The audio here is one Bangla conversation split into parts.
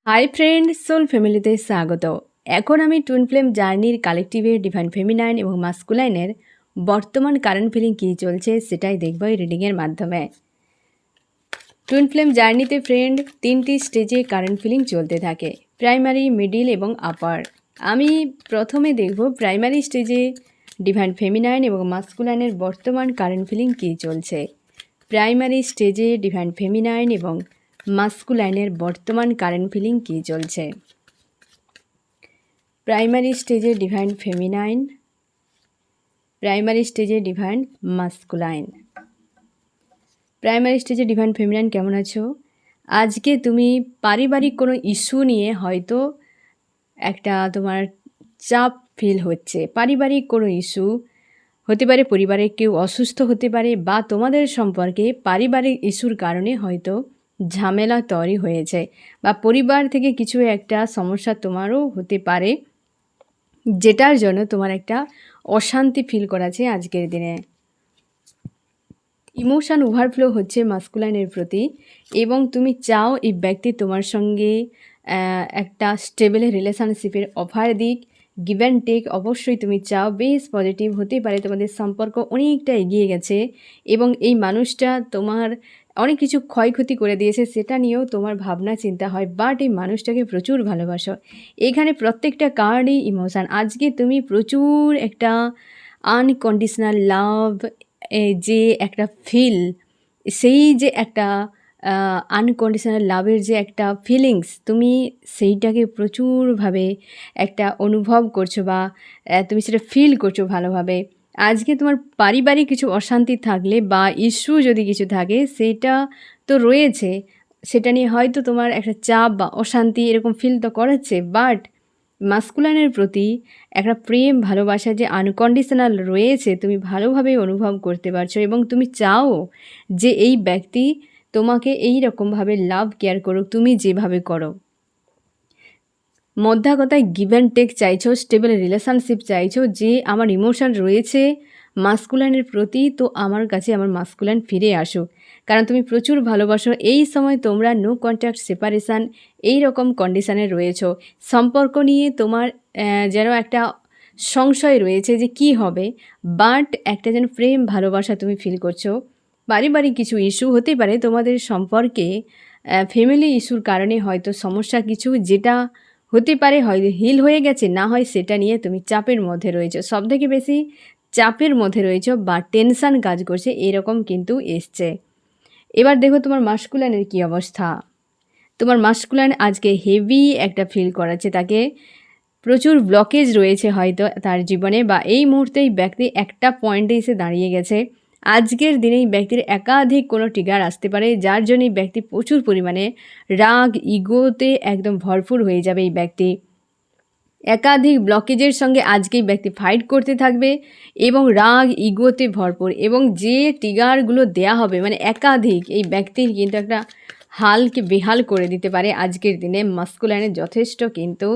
হাই ফ্রেন্ড, সোল ফ্যামিলিতে স্বাগত। এখন আমি টুইন ফ্লেম জার্নির কালেকটিভের ডিভাইন ফেমিনাইন এবং মাস্কুলাইনের বর্তমান কারেন্ট ফিলিং কী চলছে সেটাই দেখব এই রিডিংয়ের মাধ্যমে। টুইন ফ্লেম জার্নিতে ফ্রেন্ড 3টি স্টেজে কারেন্ট ফিলিং চলতে থাকে, প্রাইমারি, মিডিল এবং আপার। আমি প্রথমে দেখব প্রাইমারি স্টেজে ডিভাইন ফেমিনাইন এবং মাস্কুলাইনের বর্তমান কারেন্ট ফিলিং কী চলছে। প্রাইমারি স্টেজে ডিভাইন ফেমিনাইন এবং মাস্কুলাইনের বর্তমান কারেন্ট ফিলিং কী চলছে। প্রাইমারি স্টেজে ডিভাইন ফেমিনাইন, প্রাইমারি স্টেজে ডিভাইন মাস্কুলাইন। প্রাইমারি স্টেজে ডিভাইন ফেমিনাইন কেমন আছো? আজকে তুমি পারিবারিক কোনো ইস্যু নিয়ে হয়তো একটা তোমার চাপ ফিল হচ্ছে। পারিবারিক কোনো ইস্যু হতে পারে, পরিবারে কেউ অসুস্থ হতে পারে, বা তোমাদের সম্পর্কে পারিবারিক ইস্যুর কারণে হয়তো ঝামেলা তৈরি হয়েছে, বা পরিবার থেকে কিছু একটা সমস্যা তোমারও হতে পারে, যেটার জন্য তোমার একটা অশান্তি ফিল করাছে আজকের দিনে। ইমোশান ওভারফ্লো হচ্ছে মাস্কুলাইনের প্রতি, এবং তুমি চাও এই ব্যক্তি তোমার সঙ্গে একটা স্টেবল রিলেশনশিপের অফার দিক, গিভ অ্যান্ড টেক অবশ্যই তুমি চাও। বেশ পজিটিভ হতে পারে, তোমাদের সম্পর্ক অনেকটা এগিয়ে গেছে এবং এই মানুষটা তোমার অনেক কিছু ক্ষয়ক্ষতি করে দিয়েছে, সেটা নিয়েও তোমার ভাবনা চিন্তা হয়, বাট এই মানুষটাকে প্রচুর ভালোবাসো। এখানে প্রত্যেকটা কার্ডই ইমোশান। আজকে তুমি প্রচুর একটা আনকন্ডিশনাল লাভ, যে একটা ফিল, সেই যে একটা আনকন্ডিশনাল লাভের যে একটা ফিলিংস, তুমি সেইটাকে প্রচুরভাবে একটা অনুভব করছো, বা তুমি সেটা ফিল করছো ভালোভাবে। আজকে তোমার পারিবারিক কিছু অশান্তি থাকলে বা ইস্যু যদি কিছু থাকে, সেটা তো রয়েছে, সেটা নিয়ে হয়তো তোমার একটা চাপ বা অশান্তি এরকম ফিল তো করাচ্ছে, বাট মাস্কুলাইনের প্রতি একটা প্রেম ভালোবাসা যে আনকন্ডিশনাল রয়েছে, তুমি ভালোভাবে অনুভব করতে পারছো, এবং তুমি চাও যে এই ব্যক্তি তোমাকে এই রকমভাবে লাভ কেয়ার করুক, তুমি যেভাবে করো। মধ্যা কথায় গিভ অ্যান্ড টেক চাইছো, স্টেবল রিলেশনশিপ চাইছো, যে আমার ইমোশন রয়েছে মাস্কুলাইনের প্রতি, তো আমার কাছে আমার মাস্কুলাইন ফিরে আসুক, কারণ তুমি প্রচুর ভালোবাসো। এই সময় তোমরা নো কন্ট্যাক্ট, সেপারেশান এই রকম কন্ডিশানে রয়েছো। সম্পর্ক নিয়ে তোমার যেন একটা সংশয় রয়েছে যে কি হবে, বাট একটা যেন প্রেম ভালোবাসা তুমি ফিল করছো। পারিবারিক কিছু ইস্যু হতে পারে তোমাদের সম্পর্কে, ফ্যামিলি ইস্যুর কারণে হয়তো সমস্যা কিছু, যেটা হতে পারে হয়তো হিল হয়ে গেছে, না হয় সেটা নিয়ে তুমি চাপের মধ্যে রয়েছো, সবথেকে বেশি চাপের মধ্যে রয়েছো বা টেনশান কাজ করছে, এরকম কিন্তু এসছে। এবার দেখো তোমার মাস্কুলাইনের কী অবস্থা। তোমার মাস্কুলাইন আজকে হেভি একটা ফিল করাচ্ছে, তাকে প্রচুর ব্লকেজ রয়েছে হয়তো তার জীবনে, বা এই মুহূর্তে এই ব্যক্তি একটা পয়েন্টে এসে দাঁড়িয়ে গেছে। আজকের দিনে এই ব্যক্তির একাধিক কোনো ট্রিগার আসতে পারে, যার জন্য এই ব্যক্তি প্রচুর পরিমাণে রাগ, ইগোতে একদম ভরপুর হয়ে যাবে। এই ব্যক্তি একাধিক ব্লকেজের সঙ্গে আজকে এই ব্যক্তি ফাইট করতে থাকবে, এবং রাগ, ইগোতে ভরপুর, এবং যে ট্রিগারগুলো দেয়া হবে মানে একাধিক, এই ব্যক্তির কিন্তু একটা হালকে বেহাল করে দিতে পারে আজকের দিনে। মাস্কুলাইনের যথেষ্ট কিন্তু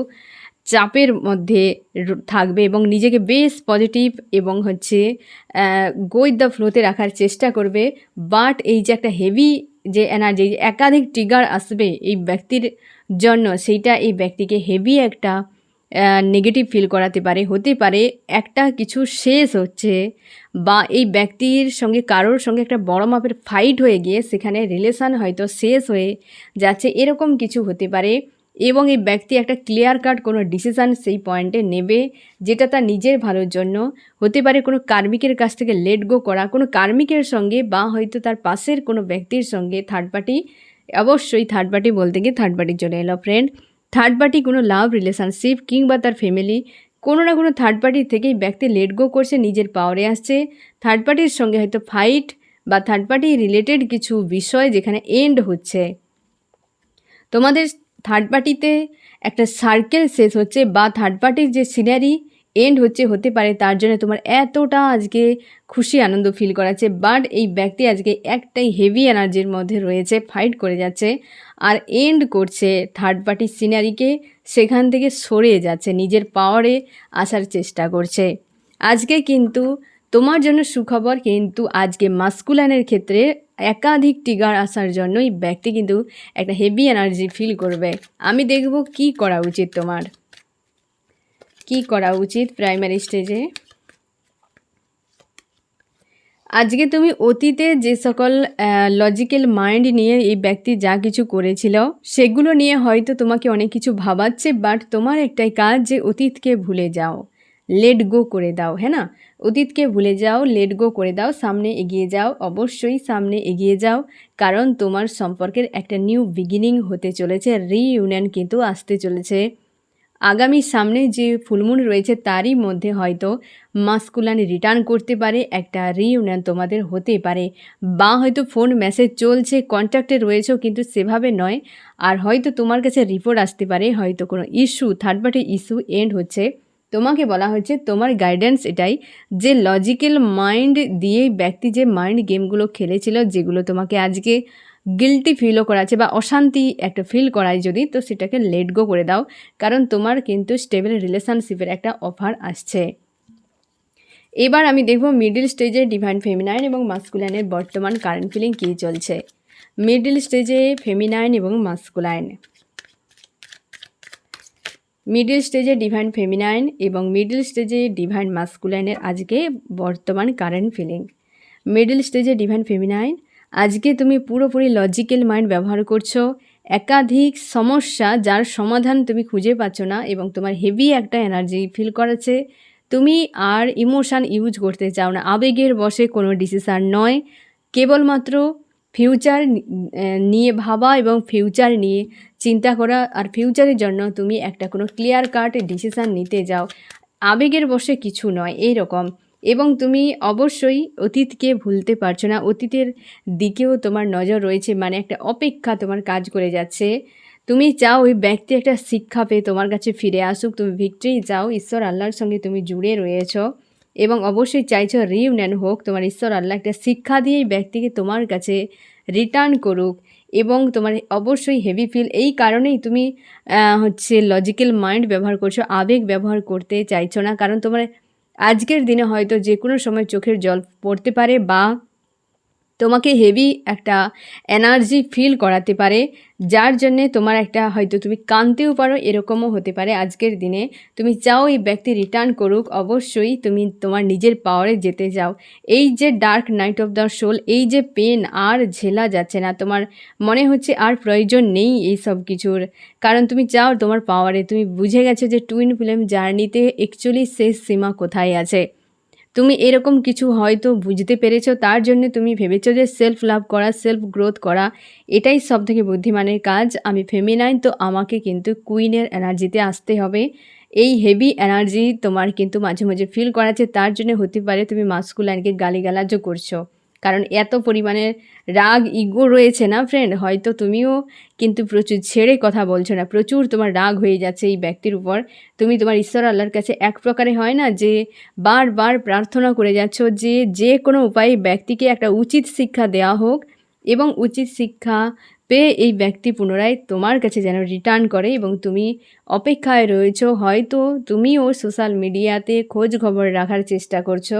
চাপের মধ্যে থাকবে, এবং নিজেকে বেশ পজিটিভ এবং গো উইথ দ্য ফ্লোতে রাখার চেষ্টা করবে, বাট এই যে একটা হেভি যে এনার্জি, একাধিক ট্রিগার আসবে এই ব্যক্তির জন্য, সেইটা এই ব্যক্তিকে হেভি একটা নেগেটিভ ফিল করাতে পারে। হতে পারে একটা কিছু শেষ হচ্ছে, বা এই ব্যক্তির সঙ্গে কারোর সঙ্গে একটা বড় মাপের ফাইট হয়ে গিয়ে সেখানে রিলেশান হয়তো শেষ হয়ে যাচ্ছে, এরকম কিছু হতে পারে। এবং এই ব্যক্তি একটা ক্লিয়ার কাট কোনো ডিসিশান সেই পয়েন্টে নেবে, যেটা তার নিজের ভালোর জন্য। হতে পারে কোনো কার্মিকের কাছ থেকে লেট গো করা, কোনো কার্মিকের সঙ্গে, বা হয়তো তার পাশের কোনো ব্যক্তির সঙ্গে থার্ড পার্টি, অবশ্যই থার্ড পার্টি বলতে গিয়ে থার্ড পার্টি চলে এলো ফ্রেন্ড। থার্ড পার্টি কোনো লাভ রিলেশনশিপ কিংবা তার ফ্যামিলি, কোনো না কোনো থার্ড পার্টির থেকেই ব্যক্তি লেট গো করছে, নিজের পাওয়ারে আসছে। থার্ড পার্টির সঙ্গে হয়তো ফাইট বা থার্ড পার্টি রিলেটেড কিছু বিষয় যেখানে এন্ড হচ্ছে। তোমাদের থার্ড পার্টিতে একটা সার্কেল শেষ হচ্ছে, বা থার্ড পার্টির যে সিনারি এন্ড হচ্ছে, হতে পারে তার জন্য তোমার এতটা আজকে খুশি আনন্দ ফিল করাচ্ছে, বাট এই ব্যক্তি আজকে একটাই হেভি এনার্জির মধ্যে রয়েছে, ফাইট করে যাচ্ছে আর এন্ড করছে থার্ড পার্টির সিনারিকে, সেখান থেকে সরে যাচ্ছে, নিজের পাওয়ারে আসার চেষ্টা করছে। আজকে কিন্তু তোমার জন্য সুখবর, কিন্তু আজকে মাস্কুলাইনের ক্ষেত্রে একাধিক ট্রিগার আসার জন্য এই ব্যক্তি কিন্তু একটা হেভি এনার্জি ফিল করবে। আমি দেখব কি করা উচিত তোমার, কি করা উচিত প্রাইমারি স্টেজে। আজকে তুমি অতীতে যে সকল লজিক্যাল মাইন্ড নিয়ে এই ব্যক্তি যা কিছু করেছিল সেগুলো নিয়ে হয়তো তোমাকে অনেক কিছু ভাবাচ্ছে, বাট তোমার একটাই কাজ যে অতীতকে ভুলে যাও, লেট গো করে দাও। হ্যাঁ না, অতীতকে ভুলে যাও, লেট গো করে দাও, সামনে এগিয়ে যাও, অবশ্যই সামনে এগিয়ে যাও, কারণ তোমার সম্পর্কের একটা নিউ বিগিনিং হতে চলেছে, রিইউনিয়ন কিন্তু আসতে চলেছে। আগামী সামনে যে ফুলমুন রয়েছে তারই মধ্যে হয়তো মাস্কুলান রিটার্ন করতে পারে, একটা রিইউনিয়ন তোমাদের হতে পারে, বা হয়তো ফোন মেসেজ চলছে, কন্ট্যাক্টে রয়েছেও কিন্তু সেভাবে নয়। আর হয়তো তোমার কাছে রিপোর্ট আসতে পারে, হয়তো কোনো issue, third party issue end হচ্ছে। তোমাকে বলা হচ্ছে তোমার গাইডেন্স এটাই যে লজিক্যাল মাইন্ড দিয়ে ব্যক্তি যে মাইন্ড গেমগুলো খেলেছিল, যেগুলো তোমাকে আজকে গিল্টি ফিলও করাচ্ছে বা অশান্তি একটা ফিল করায় যদি, তো সেটাকে লেট গো করে দাও, কারণ তোমার কিন্তু স্টেবল রিলেশনশিপের একটা অফার আসছে। এবার আমি দেখব মিডল স্টেজে ডিভাইন ফেমিনাইন এবং মাস্কুলাইনের বর্তমান কারেন্ট ফিলিং কী চলছে। মিডল স্টেজে ফেমিনাইন এবং মাস্কুলাইন, মিডল স্টেজে ডিভাইন ফেমিনাইন এবং মিডল স্টেজে ডিভাইন মাস্কুলাইনের আজকে বর্তমান কারেন্ট ফিলিং। মিডল স্টেজে ডিভাইন ফেমিনাইন, আজকে তুমি পুরোপুরি লজিক্যাল মাইন্ড ব্যবহার করছো, একাধিক সমস্যা যার সমাধান তুমি খুঁজে পাচ্ছ না এবং তোমার হেভি একটা এনার্জি ফিল করাচ্ছে। তুমি আর ইমোশান ইউজ করতে চাও না, আবেগের বশে কোনো ডিসিশান নয়, কেবলমাত্র ফিউচার নিয়ে ভাবা এবং ফিউচার নিয়ে চিন্তা করা, আর ফিউচারের জন্য তুমি একটা কোনো ক্লিয়ার কাট ডিসিশান নিতে যাও, আবেগের বশে কিছু নয় এই রকম। এবং তুমি অবশ্যই অতীতকে ভুলতে পারছো না, অতীতের দিকেও তোমার নজর রয়েছে, মানে একটা অপেক্ষা তোমার কাজ করে যাচ্ছে। তুমি চাও ওই ব্যক্তি একটা শিক্ষা পেয়ে তোমার কাছে ফিরে আসুক, তুমি ভিক্টরি চাও, ঈশ্বর আল্লাহর সঙ্গে তুমি জুড়ে রয়েছো এবং অবশ্যই চাইছো রিইউনিয়ন হোক, তোমার ঈশ্বর আল্লাহ একটা শিক্ষা দিয়ে এই ব্যক্তিকে তোমার কাছে রিটার্ন করুক। এবং তোমার অবশ্যই হেভি ফিল এই কারণেই তুমি হচ্ছে লজিক্যাল মাইন্ড ব্যবহার করছো, আবেগ ব্যবহার করতে চাইছো না, কারণ তোমার আজকের দিনে হয়তো যে কোনো সময় চোখের জল পড়তে পারে বা তোমাকে হেভি একটা এনার্জি ফিল করাতে পারে, যার জন্যে তোমার একটা হয়তো তুমি কাঁদতেও পারো, এরকমও হতে পারে আজকের দিনে। তুমি চাও এই ব্যক্তি রিটার্ন করুক, অবশ্যই তুমি তোমার নিজের পাওয়ারে যেতে চাও। এই যে dark night of the soul, এই যে পেন আর ঝেলা যাচ্ছে না, তোমার মনে হচ্ছে আর প্রয়োজন নেই এই সব কিছুর, কারণ তুমি চাও তোমার পাওয়ারে, তুমি বুঝে গেছো যে টুইন ফ্লেম জার্নিতে অ্যাকচুয়ালি শেষ সীমা কোথায় আছে। তুমি এরকম কিছু হয়তো বুঝতে পেরেছো, তার জন্য তুমি ভেবেছো যে সেলফ লাভ করা, সেলফ গ্রোথ করা এটাই সবথেকে বুদ্ধিমানের কাজ। আমি ফেমিনাইন, তো আমাকে কিন্তু কুইনের এনার্জিতে আসতে হবে। এই হেভি এনার্জি তোমার কিন্তু মাঝে মাঝে ফিল করাচ্ছে, তার জন্য হতে পারে তুমি মাস্কুলাইনকে গালিগালাজও করছো, কারণ এত পরিমাণের রাগ ইগো রয়েছে না ফ্রেন্ড, হয়তো তুমিও কিন্তু প্রচুর ছেড়ে কথা বলছো না, প্রচুর তোমার রাগ হয়ে যাচ্ছে এই ব্যক্তির উপর। তুমি তোমার ঈশ্বর আল্লাহর কাছে এক প্রকারে হয় না যে বারবার প্রার্থনা করে যাচ্ছ যে যে কোনো উপায়ে ব্যক্তিকে একটা উচিত শিক্ষা দেওয়া হোক এবং উচিত শিক্ষা পেয়ে এই ব্যক্তি পুনরায় তোমার কাছে যেন রিটার্ন করে, এবং তুমি অপেক্ষায় রয়েছো। হয়তো তুমিও সোশ্যাল মিডিয়াতে খোঁজ খবর রাখার চেষ্টা করছো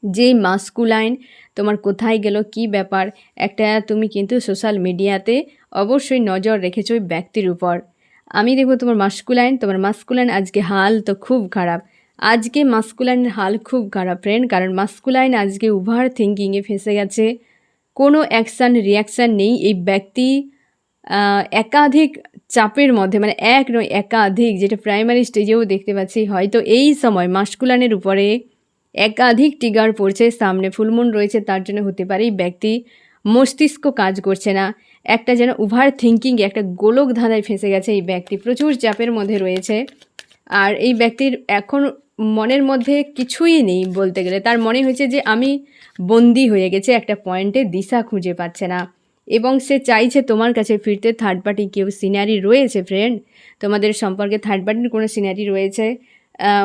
যে মাস্কুলাইন তোমার কোথায় গেল, কি ব্যাপার, একটা তুমি কিন্তু সোশ্যাল মিডিয়াতে অবশ্যই নজর রেখেছো ওই ব্যক্তির উপর। আমি দেখবো তোমার মাস্কুলাইন আজকে হাল তো খুব খারাপ, আজকে মাস্কুলাইনের হাল খুব খারাপ ফ্রেন্ড, কারণ মাস্কুলাইন আজকে ওভার থিঙ্কিংয়ে ফেঁসে গেছে, কোনো অ্যাকশান রিয়াকশান নেই। এই ব্যক্তি একাধিক চাপের মধ্যে, মানে এক নয় একাধিক, যেটা প্রাইমারি স্টেজেও দেখতে পাচ্ছি, হয়তো এই সময় মাস্কুলাইনের উপরে একাধিক ট্রিগার পড়ছে, সামনে ফুলমুন রয়েছে, তার জন্য হতে পারে এই ব্যক্তি মস্তিষ্ক কাজ করছে না, একটা যেন ওভার থিঙ্কিংয়ে একটা গোলক ধাঁধায় ফেঁসে গেছে এই ব্যক্তি, প্রচুর চাপের মধ্যে রয়েছে। আর এই ব্যক্তির এখন মনের মধ্যে কিছুই নেই বলতে গেলে, তার মনে হয়েছে যে আমি বন্দি হয়ে গেছে একটা পয়েন্টে, দিশা খুঁজে পাচ্ছে না এবং সে চাইছে তোমার কাছে ফিরতে। থার্ড পার্টি কেউ সিনারি রয়েছে ফ্রেন্ড, তোমাদের সম্পর্কে থার্ড পার্টির কোনো সিনারি রয়েছে,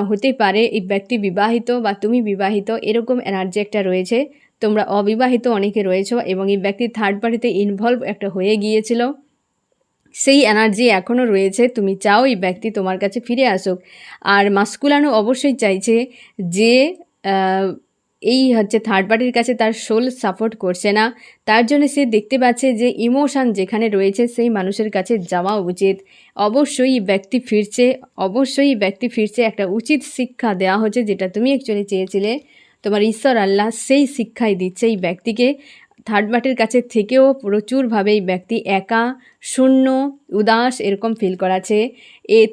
হতে পারে এই ব্যক্তি বিবাহিত বা তুমি বিবাহিত, এরকম এনার্জি একটা রয়েছে, তোমরা অবিবাহিত অনেকে রয়েছো এবং এই ব্যক্তি থার্ড পার্টিতে ইনভলভ একটা হয়ে গিয়েছিল, সেই এনার্জি এখনও রয়েছে। তুমি চাও এই ব্যক্তি তোমার কাছে ফিরে আসুক। আর মাস্কুলানও অবশ্যই চাইছে যে এই হচ্ছে থার্ড পার্টির কাছে তার সোল সাপোর্ট করছে না, তার জন্য সে দেখতে পাচ্ছে যে ইমোশান যেখানে রয়েছে সেই মানুষের কাছে যাওয়া উচিত। অবশ্যই ব্যক্তি ফিরছে, অবশ্যই ব্যক্তি ফিরছে, একটা উচিত শিক্ষা দেওয়া হচ্ছে, যেটা তুমি অ্যাকচুয়ালি চেয়েছিলে। তোমার ঈশ্বর আল্লাহ সেই শিক্ষাই দিচ্ছে এই ব্যক্তিকে। থার্ড পার্টির কাছে থেকেও প্রচুরভাবে এই ব্যক্তি একা, শূন্য, উদাস এরকম ফিল করাচ্ছে।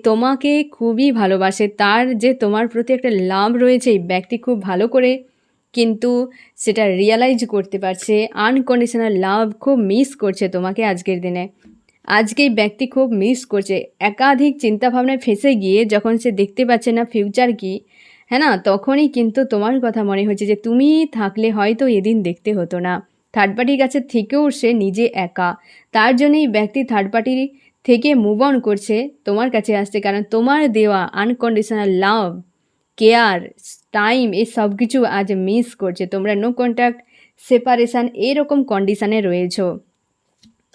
তোমাকে খুবই ভালোবাসে, তার যে তোমার প্রতি একটা লাভ রয়েছে এই ব্যক্তি খুব ভালো করে কিন্তু সেটা রিয়ালাইজ করতে পারছে। আনকন্ডিশনাল লাভ খুব মিস করছে তোমাকে আজকের দিনে। আজকে এই ব্যক্তি খুব মিস করছে, একাধিক চিন্তাভাবনায় ফেঁসে গিয়ে যখন সে দেখতে পাচ্ছে না ফিউচার কি, হ্যাঁ না, তখনই কিন্তু তোমার কথা মনে হচ্ছে যে তুমি থাকলে হয়তো এদিন দেখতে হতো না। থার্ড পার্টির কাছে থেকেও সে নিজে একা, তার জন্যই ব্যক্তি থার্ড পার্টির থেকে মুভ অন করছে, তোমার কাছে আসছে, কারণ তোমার দেওয়া আনকন্ডিশনাল লাভ, কেয়ার, টাইম, এই সব কিছু আজ মিস করছে। তোমরা নো কন্ট্যাক্ট, সেপারেশান এরকম কন্ডিশানে রয়েছো।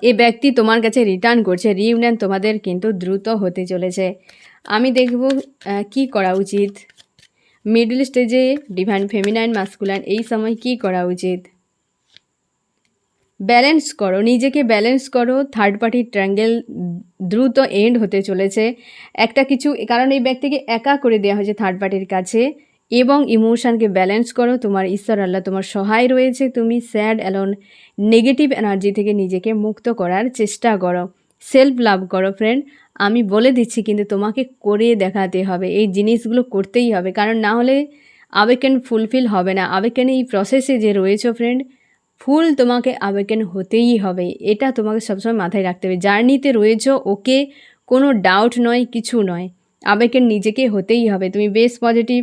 এ ব্যক্তি তোমার কাছে রিটার্ন করছে, রিইউনিয়ন তোমাদের কিন্তু দ্রুত হতে চলেছে। আমি দেখব কি করা উচিত। মিডল স্টেজে ডিভাইন ফেমিনাইন মাস্কুলাইন এই সময় কি করা উচিত? ব্যালেন্স করো, নিজেকে ব্যালেন্স করো। থার্ড পার্টি ট্রায়াঙ্গেল দ্রুত এন্ড হতে চলেছে একটা কিছু, কারণ এই ব্যক্তিকে একা করে দেওয়া হয়েছে থার্ড পার্টির কাছে। এবং ইমোশনকে ব্যালেন্স করো, তোমার ঈশ্বর আল্লাহ তোমার সহায় রয়েছে। তুমি স্যাড অ্যালোন নেগেটিভ এনার্জি থেকে নিজেকে মুক্ত করার চেষ্টা করো, সেলফ লাভ করো ফ্রেন্ড। আমি বলে দিচ্ছি কিন্তু তোমাকে করে দেখাতে হবে, এই জিনিসগুলো করতেই হবে, কারণ না হলে আবেকেন ফুলফিল হবে না। আবেকেন এই প্রসেসে যে রয়েছে ফ্রেন্ড, ফুল তোমাকে আবেকেন হতেই হবে, এটা তোমাকে সবসময় মাথায় রাখতে হবে। জার্নিতে রয়েছো, ওকে, কোনো ডাউট নয়, কিছু নয়, আবেকেন নিজেকে হতেই হবে। তুমি বেশ পজিটিভ,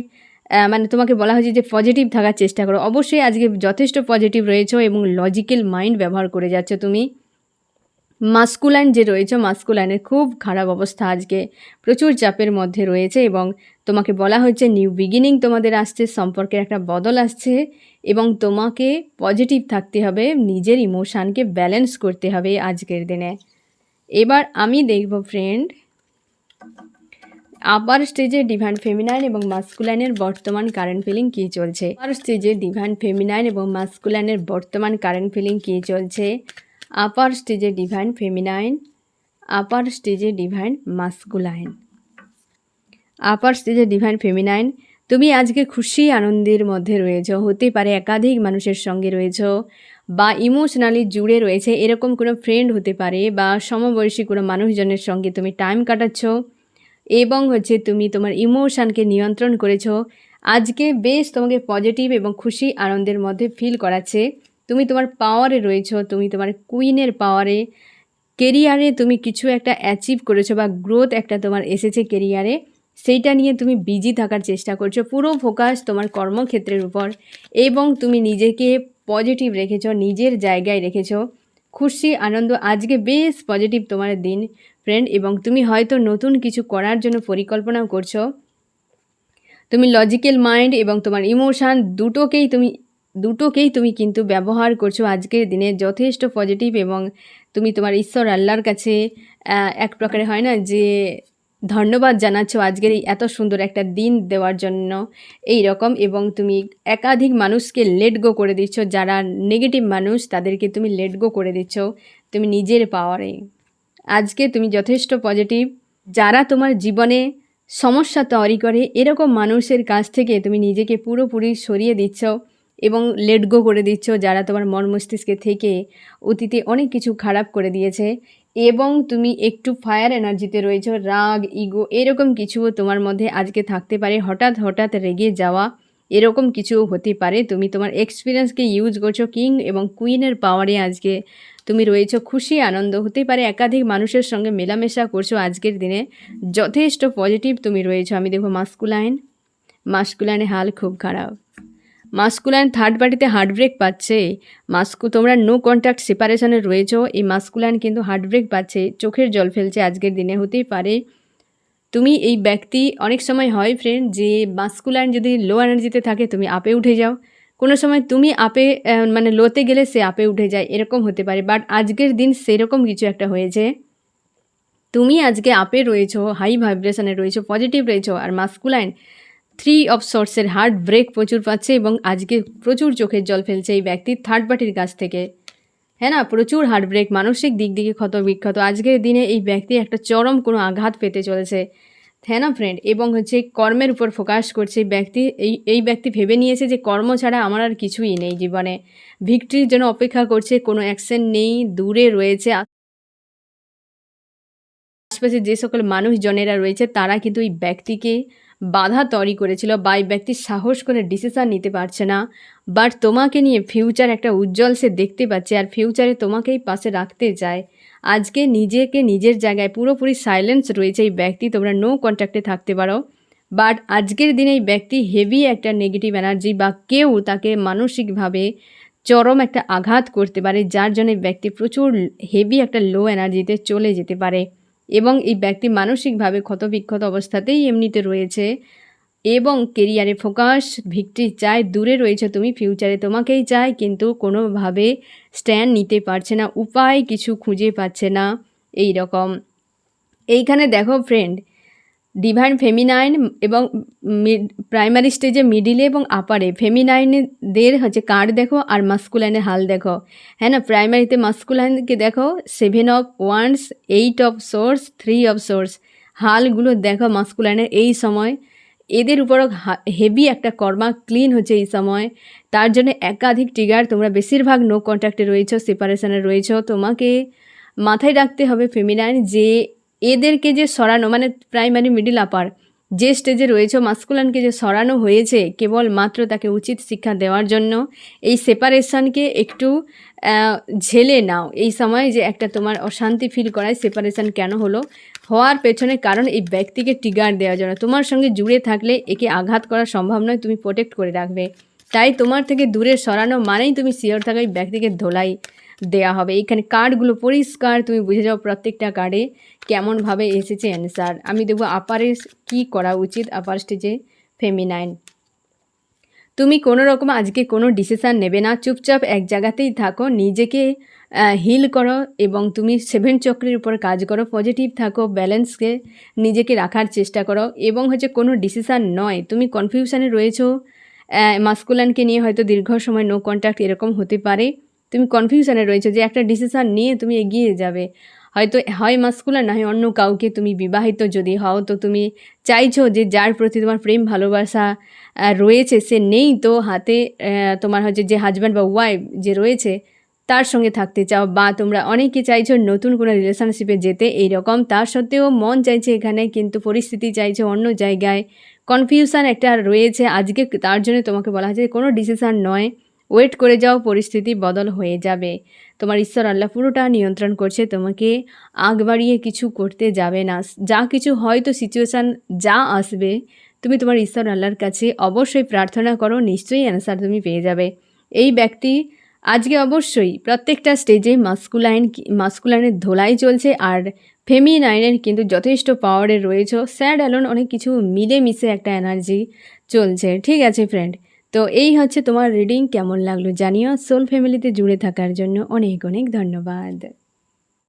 মানে তোমাকে বলা হয়েছে যে পজিটিভ থাকার চেষ্টা করো। অবশ্যই আজকে যথেষ্ট পজিটিভ রয়েছো এবং লজিক্যাল মাইন্ড ব্যবহার করে যাচ্ছ তুমি। মাস্কুলাইন যে রয়েছে, মাস্কুলাইনের খুব খারাপ অবস্থা, আজকে প্রচুর চাপের মধ্যে রয়েছে এবং তোমাকে বলা হচ্ছে নিউ বিগিনিং তোমাদের আসছে, সম্পর্কের একটা বদল আসছে এবং তোমাকে পজিটিভ থাকতে হবে, নিজের ইমোশানকে ব্যালেন্স করতে হবে আজকের দিনে। এবার আমি দেখব ফ্রেন্ড আপার স্টেজে ডিভাইন ফেমিনাইন এবং মাস্কুলাইনের বর্তমান কারেন্ট ফিলিং কী চলছে। আপার স্টেজে ডিভাইন ফেমিনাইন এবং মাস্কুলাইনের বর্তমান কারেন্ট ফিলিং কী চলছে। আপার স্টেজে ডিভাইন ফেমিনাইন, আপার স্টেজে ডিভাইন মাস্কুলাইন। আপার স্টেজে ডিভাইন ফেমিনাইন, তুমি আজকে খুশি আনন্দের মধ্যে রয়েছো, হতে পারে একাধিক মানুষের সঙ্গে রয়েছো বা ইমোশনালি জুড়ে রয়েছে, এরকম কোনো ফ্রেন্ড হতে পারে বা সমবয়সী কোনো মানুষজনের সঙ্গে তুমি টাইম কাটাচ্ছ এবং তুমি তোমার ইমোশানকে নিয়ন্ত্রণ করেছো। আজকে বেশ তোমাকে পজিটিভ এবং খুশি আনন্দের মধ্যে ফিল করাচ্ছে। তুমি তোমার পাওয়ারে রয়েছো, তুমি তোমার কুইনের পাওয়ারে, কেরিয়ারে তুমি কিছু একটা অ্যাচিভ করেছো বা গ্রোথ একটা তোমার এসেছে কেরিয়ারে, সেইটা নিয়ে তুমি বিজি থাকার চেষ্টা করছো, পুরো ফোকাস তোমার কর্মক্ষেত্রের উপর এবং তুমি নিজেকে পজিটিভ রেখেছো, নিজের জায়গায় রেখেছো। খুশি আনন্দ, আজকে বেশ পজিটিভ তোমার দিন ফ্রেন্ড এবং তুমি হয়তো নতুন কিছু করার জন্য পরিকল্পনাও করছো। তুমি লজিক্যাল মাইন্ড এবং তোমার ইমোশান দুটোকেই তুমি কিন্তু ব্যবহার করছো আজকের দিনে যথেষ্ট পজিটিভ এবং তুমি তোমার ঈশ্বর আল্লাহর কাছে এক প্রকারে হয় না যে ধন্যবাদ জানাচ্ছ আজকের এই এত সুন্দর একটা দিন দেওয়ার জন্য এই রকম, এবং তুমি একাধিক মানুষকে লেট গো করে দিচ্ছ, যারা নেগেটিভ মানুষ তাদেরকে তুমি লেট গো করে দিচ্ছ তুমি নিজের পাওয়ারে। আজকে তুমি যথেষ্ট পজিটিভ, যারা তোমার জীবনে সমস্যা তৈরি করে এরকম মানুষের কাছ থেকে তুমি নিজেকে পুরোপুরি সরিয়ে দিচ্ছ এবং লেট গো করে দিচ্ছ, যারা তোমার মন মস্তিষ্কে থেকে অতীতে অনেক কিছু খারাপ করে দিয়েছে এবং তুমি একটু ফায়ার এনার্জিতে রয়েছো, রাগ, ইগো এরকম কিছু তোমার মধ্যে আজকে থাকতে পারে, হঠাৎ হঠাৎ রেগে যাওয়া এরকম কিছু হতে পারে। তুমি তোমার এক্সপিরিয়েন্সকে ইউজ করছো, কিং এবং কুইনের পাওয়ারে আজকে তুমি রয়েছো, খুশি আনন্দ, হতে পারে একাধিক মানুষের সঙ্গে মেলামেশা করছো আজকের দিনে, যথেষ্ট পজিটিভ তুমি রয়েছো। আমি দেখো মাস্কুলাইনের হাল খুব খারাপ। মাস্কুলাইন থার্ড পার্টিতে হার্টব্রেক পাচ্ছে। তোমরা নো কন্ট্যাক্ট সেপারেশনে রয়েছো, এই মাস্কুলাইন কিন্তু হার্টব্রেক পাচ্ছে, চোখের জল ফেলছে আজকের দিনে। হতেই পারে তুমি এই ব্যক্তি, অনেক সময় হয় ফ্রেন্ড যে মাস্কুলাইন যদি লো এনার্জিতে থাকে তুমি আপে উঠে যাও, কোনো সময় তুমি আপে মানে লোতে গেলে সে আপে উঠে যায়, এরকম হতে পারে। বাট আজকের দিন সেরকম কিছু একটা হয়েছে, তুমি আজকে আপে রয়েছো, হাই ভাইব্রেশনে রয়েছো, পজিটিভ রয়েছো, আর মাস্কুলাইন থ্রি অফ সোর্সের হার্ট ব্রেক প্রচুর পাচ্ছে এবং আজকে প্রচুর চোখের জল ফেলছে এই ব্যক্তি থার্ড পার্টির কাছ থেকে। হ্যাঁ না, প্রচুর হার্ট ব্রেক, মানসিক দিক থেকে ক্ষত বিক্ষত। আজকের দিনে এই ব্যক্তি একটা চরম কোনো আঘাত পেতে চলেছে। হ্যাঁ না ফ্রেন্ড, এবং হচ্ছে কর্মের উপর ফোকাস করছে এই ব্যক্তি। এই ব্যক্তি ভেবে নিয়েছে যে কর্ম ছাড়া আমার আর কিছুই নেই জীবনে। ভিক্টরির জন্য অপেক্ষা করছে, কোনো অ্যাকশন নেই, দূরে রয়েছে। আশপাশে যে সকল মানুষজনেরা রয়েছে তারা কিন্তু এই ব্যক্তিকে বাধা তৈরি করেছিল, বা এই ব্যক্তি সাহস করে ডিসিশান নিতে পারছে না। বাট তোমাকে নিয়ে ফিউচার একটা উজ্জ্বল সে দেখতে পাচ্ছে, আর ফিউচারে তোমাকেই পাশে রাখতে চায়। আজকে নিজেকে নিজের জায়গায় পুরোপুরি সাইলেন্স রয়েছে এই ব্যক্তি, তোমরা নো কন্ট্যাক্টে থাকতে পারো। বাট আজকের দিনে এই ব্যক্তি হেভি একটা নেগেটিভ এনার্জি, বা কেউ তাকে মানসিকভাবে চরম একটা আঘাত করতে পারে, যার জন্য এই ব্যক্তি প্রচুর হেভি একটা লো এনার্জিতে চলে যেতে পারে। এবং এই ব্যক্তি মানসিকভাবে ক্ষতবিক্ষত অবস্থাতেই এমনিতে রয়েছে, এবং কেরিয়ারে ফোকাস, ভিক্টরি চায়। দূরে রয়েছে তুমি, ফিউচারে তোমাকেই চায়, কিন্তু কোনোভাবে স্ট্যান্ড নিতে পারছে না, উপায় কিছু খুঁজে পাচ্ছে না এই রকম। এইখানে দেখো ফ্রেন্ড, ডিভাইন ফেমিনাইন এবং প্রাইমারি স্টেজে, মিডিলে এবং আপারে ফেমিনাইনদের হচ্ছে কার্ড দেখো, আর মাস্কুলাইনের হাল দেখো। হ্যাঁ না, প্রাইমারিতে মাস্কুলাইনকে দেখো 7 of wands, 8 of source, 3 of source. হালগুলো দেখো মাস্কুলাইনের এই সময়, এদের উপরও হেভি একটা কর্মা ক্লিন হচ্ছে এই সময়। তার জন্য একাধিক ট্রিগার, তোমরা বেশিরভাগ নো কন্ট্যাক্টে রয়েছো, সেপারেশনে রয়েছো। তোমাকে মাথায় রাখতে হবে ফেমিনাইন, যে এদেরকে যে সরানো, মানে প্রাইমারি মিডিল আপার যে স্টেজে রয়েছে, মাস্কুলানকে যে সরানো হয়েছে কেবলমাত্র তাকে উচিত শিক্ষা দেওয়ার জন্য। এই সেপারেশনকে একটু ঝেলে নাও এই সময়, যে একটা তোমার অশান্তি ফিল করায় সেপারেশন কেন হলো, হওয়ার পেছনে কারণ এই ব্যক্তিকে ট্রিগার দেওয়ার জন্য। তোমার সঙ্গে জুড়ে থাকলে একে আঘাত করা সম্ভব নয়, তুমি প্রোটেক্ট করে রাখবে। তাই তোমার থেকে দূরে সরানো মানেই তুমি শিওর থাকো এই ব্যক্তিকে ধোলাই দেয়া হবে। এইখানে কার্ডগুলো পরিষ্কার তুমি বুঝে যাও, প্রত্যেকটা কার্ডে কেমনভাবে এসেছে অ্যান্সার। আমি দেখবো আপারে কি করা উচিত, আপার স্টেজে ফেমিনাইন। তুমি কোনো রকম আজকে কোনো ডিসিশান নেবে না, চুপচাপ এক জায়গাতেই থাকো, নিজেকে হিল করো, এবং তুমি 7 চক্রের উপর কাজ করো, পজিটিভ থাকো, ব্যালেন্সকে নিজেকে রাখার চেষ্টা করো। এবং হচ্ছে কোনো ডিসিশান নয়, তুমি কনফিউশনে রয়েছো, মাস্কুলানকে নিয়ে হয়তো দীর্ঘ সময় নো কন্ট্যাক্ট এরকম হতে পারে। তুমি কনফিউশনে রয়েছো যে একটা ডিসিশান নিয়ে তুমি এগিয়ে যাবে, হয়তো হয় মাস্কুলান না হয় অন্য কাউকে। তুমি বিবাহিত যদি হও তো তুমি চাইছো যে যার প্রতি তোমার প্রেম ভালোবাসা রয়েছে সে নেই, তো হাতে তোমার হচ্ছে যে হাজব্যান্ড বা ওয়াইফ যে রয়েছে তার সঙ্গে থাকতে চাও, বা তোমরা অনেকে চাইছো নতুন কোনো রিলেশনশিপে যেতে এইরকম। তার সত্ত্বেও মন চাইছে এখানে, কিন্তু পরিস্থিতি চাইছে অন্য জায়গায়। কনফিউশন একটা রয়েছে আজকে, তার জন্য তোমাকে বলা হয়েছে কোনো ডিসিশান নয়, ওয়েট করে যাও, পরিস্থিতি বদল হয়ে যাবে। তোমার ঈশ্বর আল্লাহ পুরোটা নিয়ন্ত্রণ করছে, তোমাকে আগ বাড়িয়ে কিছু করতে যাবে না। যা কিছু হয়তো সিচুয়েশান যা আসবে, তুমি তোমার ঈশ্বর আল্লাহর কাছে অবশ্যই প্রার্থনা করো, নিশ্চয়ই অ্যান্সার তুমি পেয়ে যাবে। এই ব্যক্তি আজকে অবশ্যই প্রত্যেকটা স্টেজে মাস্কুলাইনের ধোলাই চলছে, আর ফেমিনাইনের কিন্তু যথেষ্ট পাওয়ারে রয়েছে। স্যাড অ্যালোন অনেক কিছু মিলেমিশে একটা এনার্জি চলছে। ঠিক আছে ফ্রেন্ড, তো এই হচ্ছে তোমার রিডিং। কেমন লাগলো জানিও। সোল ফ্যামিলিতে জুড়ে থাকার জন্য অনেক অনেক ধন্যবাদ।